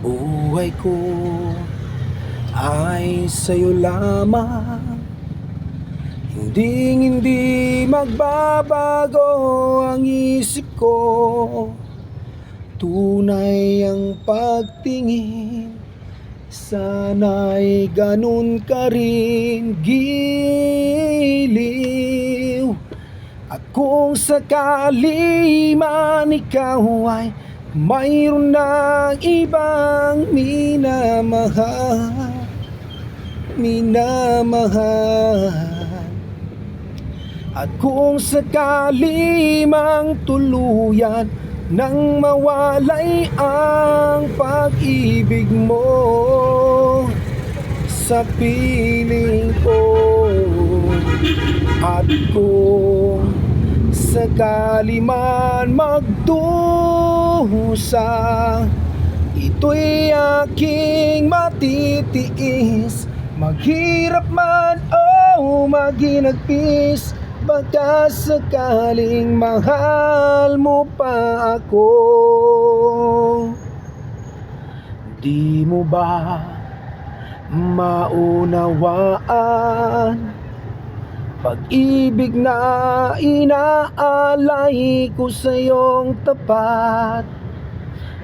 Buhay ko ay sa'yo lamang. Hindi magbabago ang isip ko. Tunay ang pagtingin, sana'y ganun ka rin giliw. At kung sakali man ikaw ay mayroon ng ibang minamahal. At kung sakali mang tuluyan nang mawalay ang pag-ibig mo sa piling ko, at kung sakali man magdusa, ito'y aking matitiis. Maghirap man o maginagpis, baka sakaling mahal mo pa ako. Di mo ba maunawaan pag-ibig na inaalay ko sa iyong tapat?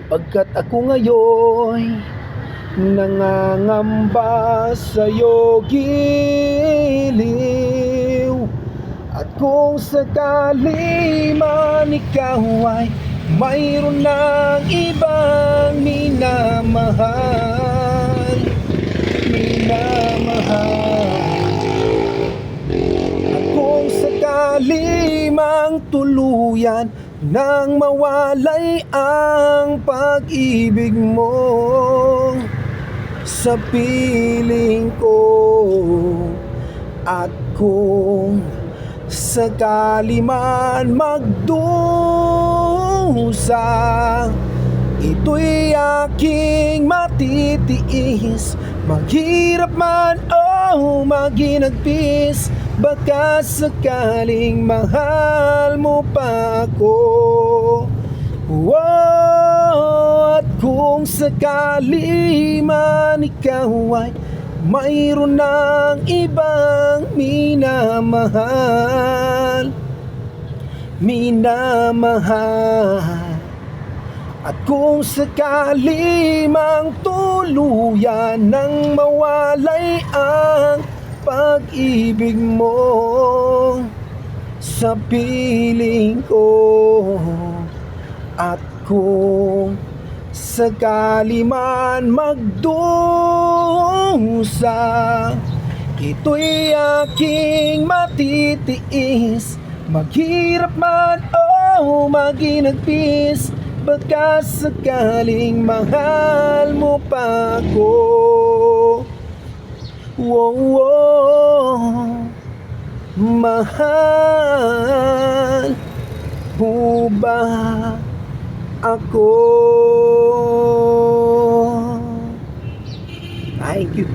Pagkat ako ngayon nangangamba sa'yo giliw. At kung sakali man ikaw ay mayroon ng ibang minamahal, at kung sakali mang tuluyan nang mawalay ang pag-ibig mo sa piling ko, at kung sakali man magdusa, ito'y aking matitiis. Maghirap man o maginagpis, baka sakaling mahal mo pa ako. At kung sakali man ikaw ay mayroon ng ibang minamahal, at kung sakali mang tuluyan nang mawalay ang pag-ibig mo sa piling ko, at kung sakali man magdusa, ito'y aking matitiis. Maghirap man o maginagpis, baka sakaling mahal mo pa ako. Mahal mo ba ako? Thank you.